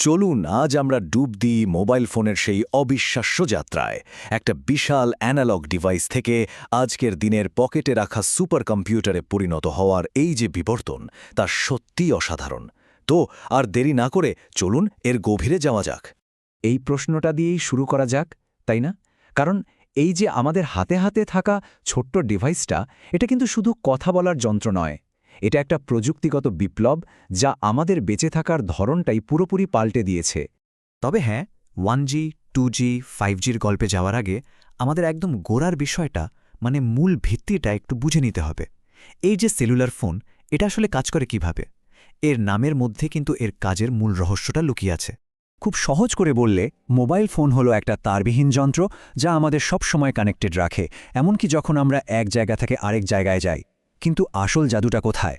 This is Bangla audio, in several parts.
চলুন আজ আমরা ডুব দিই মোবাইল ফোনের সেই অবিশ্বাস্য যাত্রায় একটা বিশাল অ্যানালগ ডিভাইস থেকে আজকের দিনের পকেটে রাখা সুপার কম্পিউটারে পরিণত হওয়ার এই যে বিবর্তন তা সত্যিই অসাধারণ। তো আর দেরি না করে চলুন এর গভীরে যাওয়া যাক। এই প্রশ্নটা দিয়েই শুরু করা যাক, তাই না? কারণ এই যে আমাদের হাতে হাতে থাকা ছোট্ট ডিভাইসটা, এটা কিন্তু শুধু কথা বলার যন্ত্র নয়। এটা একটা প্রযুক্তিগত বিপ্লব যা আমাদের বেঁচে থাকার ধরনটাই পুরোপুরি পাল্টে দিয়েছে। তবে হ্যাঁ, 1G, 2G, 5Gর গল্পে যাওয়ার আগে আমাদের একদম গোড়ার বিষয়টা মানে মূল ভিত্তিটা একটু বুঝে নিতে হবে। এই যে সেলুলার ফোন, এটা আসলে কাজ করে কিভাবে? এর নামের মধ্যে কিন্তু এর কাজের মূল রহস্যটা লুকিয়ে আছে। খুব সহজ করে বললে, মোবাইল ফোন হলো একটা তারবিহীন যন্ত্র যা আমাদের সব সময় কানেক্টেড রাখে, এমনকি যখন আমরা এক জায়গা থেকে আরেক জায়গায় যাই। কিন্তু আসল জাদুটা কোথায়?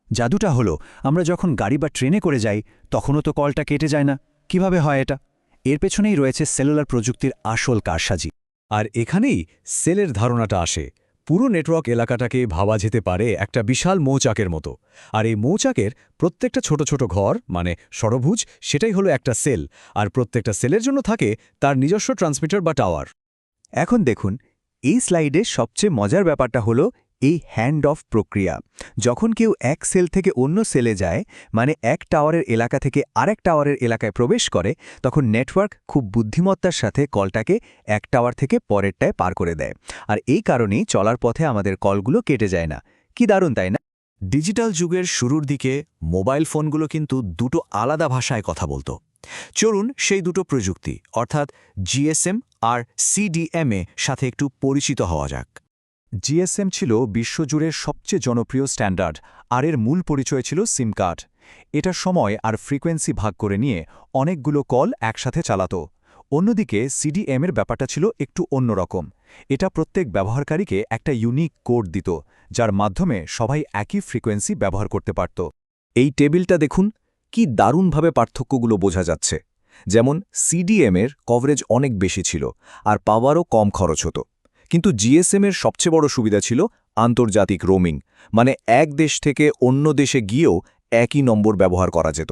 জাদুটা হলো, আমরা যখন গাড়ি বা ট্রেনে করে যাই তখনও তো কলটা কেটে যায় না। কিভাবে হয় এটা? এর পেছনেই রয়েছে সেলুলার প্রযুক্তির আসল কারসাজি। আর এখানেই সেলের ধারণাটা আসে। পুরো নেটওয়ার্ক এলাকাটাকে ভাবা যেতে পারে একটা বিশাল মৌচাকের মতো। আর এই মৌচাকের প্রত্যেকটা ছোট ছোট ঘর মানে ষড়ভুজ, সেটাই হলো একটা সেল। আর প্রত্যেকটা সেলের জন্য থাকে তার নিজস্ব ট্রান্সমিটার বা টাওয়ার। এখন দেখুন, এই স্লাইডে সবচেয়ে মজার ব্যাপারটা হলো এই হ্যান্ড অফ প্রক্রিয়া। যখন কেউ এক সেল থেকে অন্য সেলে যায়, মানে এক টাওয়ারের এলাকা থেকে আরেক টাওয়ারের এলাকায় প্রবেশ করে, তখন নেটওয়ার্ক খুব বুদ্ধিমত্তার সাথে কলটাকে এক টাওয়ার থেকে পরেরটায় পার করে দেয়। আর এই কারণেই চলার পথে আমাদের কলগুলো কেটে যায় না। কি দারুণ, তাই না? ডিজিটাল যুগের শুরুর দিকে মোবাইল ফোনগুলো কিন্তু দুটো আলাদা ভাষায় কথা বলতো। চলুন সেই দুটো প্রযুক্তি অর্থাৎ জিএসএম আর সিডিএমএ সাথে একটু পরিচিত হওয়া যাক। জিএসএম ছিল বিশ্বজুড়ে সবচেয়ে জনপ্রিয় স্ট্যান্ডার্ড, আর এর মূল পরিচয় ছিল সিম কার্ড। এটা সময় আর ফ্রিকোয়েন্সি ভাগ করে নিয়ে অনেকগুলো কল একসাথে চালাতো। অন্যদিকে সিডিএমের ব্যাপারটা ছিল একটু অন্যরকম। এটা প্রত্যেক ব্যবহারকারীকে একটা ইউনিক কোড দিত, যার মাধ্যমে সবাই একই ফ্রিকোয়েন্সি ব্যবহার করতে পারত। এই টেবিলটা দেখুন, কি দারুণভাবে পার্থক্যগুলো বোঝা যাচ্ছে। যেমন সিডিএমের কভারেজ অনেক বেশি ছিল আর পাওয়ারও কম খরচ হতো, কিন্তু জিএসএমের সবচেয়ে বড় সুবিধা ছিল আন্তর্জাতিক রোমিং, মানে এক দেশ থেকে অন্য দেশে গিয়েও একই নম্বর ব্যবহার করা যেত।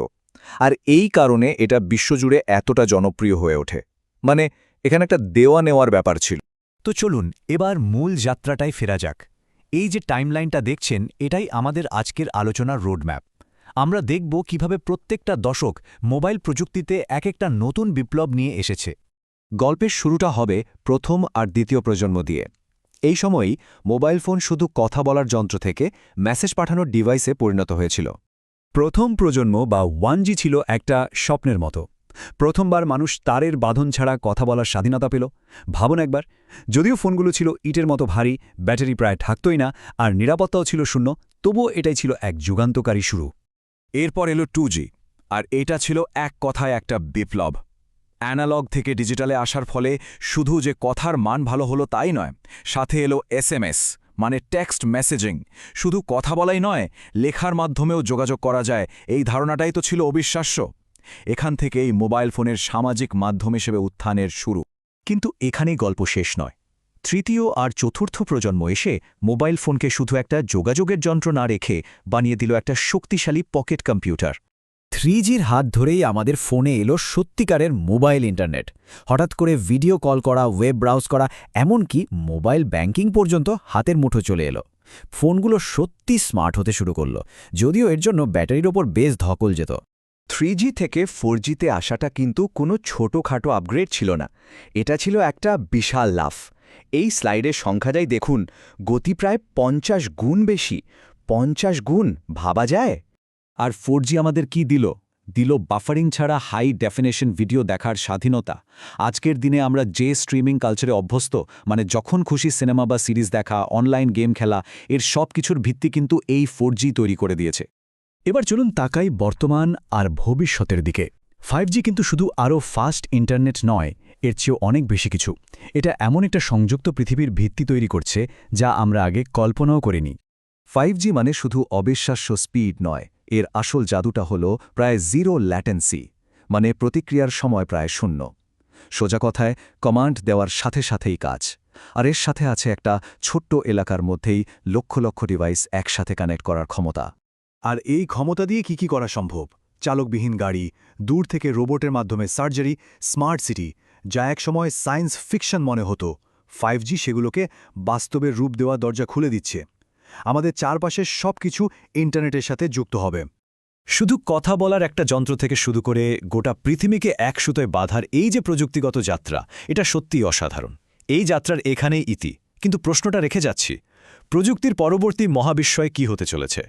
আর এই কারণে এটা বিশ্বজুড়ে এতটা জনপ্রিয় হয়ে ওঠে। মানে এখানে একটা দেওয়া নেওয়ার ব্যাপার ছিল। তো চলুন এবার মূল যাত্রাটায় ফেরা যাক। এই যে টাইমলাইনটা দেখছেন, এটাই আমাদের আজকের আলোচনার রোডম্যাপ। আমরা দেখব কিভাবে প্রত্যেকটা দশক মোবাইল প্রযুক্তিতে এক একটা নতুন বিপ্লব নিয়ে এসেছে। গল্পের শুরুটা হবে প্রথম আর দ্বিতীয় প্রজন্ম দিয়ে। এই সময়ই মোবাইল ফোন শুধু কথা বলার যন্ত্র থেকে মেসেজ পাঠানোর ডিভাইসে পরিণত হয়েছিল। প্রথম প্রজন্ম বা 1G ছিল একটা স্বপ্নের মতো। প্রথমবার মানুষ তারের বাঁধন ছাড়া কথা বলার স্বাধীনতা পেল। ভাবুন একবার, যদিও ফোনগুলো ছিল ইটের মতো ভারী, ব্যাটারি প্রায় থাকতই না, আর নিরাপত্তাও ছিল শূন্য, তবুও এটাই ছিল এক যুগান্তকারী শুরু। এরপর এলো 2G, আর এটা ছিল এক কথায় একটা বিপ্লব। অ্যানালগ থেকে ডিজিটালে আসার ফলে শুধু যে কথার মান ভালো হলো তাই নয়, সাথে এলো এসএমএস মানে টেক্সট মেসেজিং। শুধু কথা বলাই নয়, লেখার মাধ্যমেও যোগাযোগ করা যায়, এই ধারণাটাই তো ছিল অবিশ্বাস্য। এখান থেকেই মোবাইল ফোনের সামাজিক মাধ্যম হিসেবে উত্থানের শুরু। কিন্তু এখানেই গল্প শেষ নয়। তৃতীয় আর চতুর্থ প্রজন্ম এসে মোবাইল ফোনকে শুধু একটা যোগাযোগের যন্ত্র না রেখে বানিয়ে দিল একটা শক্তিশালী পকেট কম্পিউটার। 3Gর হাত ধরেই আমাদের ফোনে এলো সত্যিকারের মোবাইল ইন্টারনেট। হঠাৎ করে ভিডিও কল করা, ওয়েব ব্রাউজ করা, এমনকি মোবাইল ব্যাংকিং পর্যন্ত হাতের মুঠো চলে এলো। ফোনগুলো সত্যি স্মার্ট হতে শুরু করলো, যদিও এর জন্য ব্যাটারির ওপর বেশ ধকল যেত। 3G থেকে 4Gতে আসাটা কিন্তু কোনো ছোটোখাটো আপগ্রেড ছিল না, এটা ছিল একটা বিশাল লাফ। এই স্লাইডের সংখ্যাটাই দেখুন, গতি প্রায় 50 গুণ বেশি। 50 গুণ, ভাবা যায়? আর 4G আমাদের কি দিল? দিল বাফারিং ছাড়া হাই ডেফিনেশন ভিডিও দেখার স্বাধীনতা। আজকের দিনে আমরা যে স্ট্রিমিং কালচারে অভ্যস্ত, মানে যখন খুশি সিনেমা বা সিরিজ দেখা, অনলাইন গেম খেলা, এর সব কিছুর ভিত্তি কিন্তু এই 4G তৈরি করে দিয়েছে। এবার চলুন তাকাই বর্তমান আর ভবিষ্যতের দিকে। 5G কিন্তু শুধু আরও ফাস্ট ইন্টারনেট নয়, এর চেয়েও অনেক বেশি কিছু। এটা এমন একটা সংযুক্ত পৃথিবীর ভিত্তি তৈরি করছে যা আমরা আগে কল্পনাও করিনি। 5G মানে শুধু অবিশ্বাস্য স্পিড নয়, এর আসল জাদুটা হলো প্রায় জিরো ল্যাটেন্সি, মানে প্রতিক্রিয়ার সময় প্রায় শূন্য। সোজা কথায় কমান্ড দেওয়ার সাথে সাথেই কাজ। আর এর সাথে আছে একটা ছোট্ট এলাকার মধ্যেই লক্ষ লক্ষ ডিভাইস একসাথে কানেক্ট করার ক্ষমতা। আর এই ক্ষমতা দিয়ে কি করা সম্ভব? চালকবিহীন গাড়ি, দূর থেকে রোবটের মাধ্যমে সার্জারি, স্মার্ট সিটি, যা একসময় সায়েন্স ফিকশন মনে হতো, 5G সেগুলোকে বাস্তবের রূপ দেওয়া দরজা খুলে দিচ্ছে। আমাদের চারপাশের সবকিছু ইন্টারনেটের সাথে যুক্ত হবে। শুধু কথা বলার একটা যন্ত্র থেকে শুরু করে গোটা পৃথিবীকে এক সুতোয় বাঁধার এই যে প্রযুক্তিগত যাত্রা, এটা সত্যিই অসাধারণ। এই যাত্রার এখানেই ইতি, কিন্তু প্রশ্নটা রেখে যাচ্ছি, প্রযুক্তির পরবর্তী মহাবিস্ময় কি হতে চলেছে?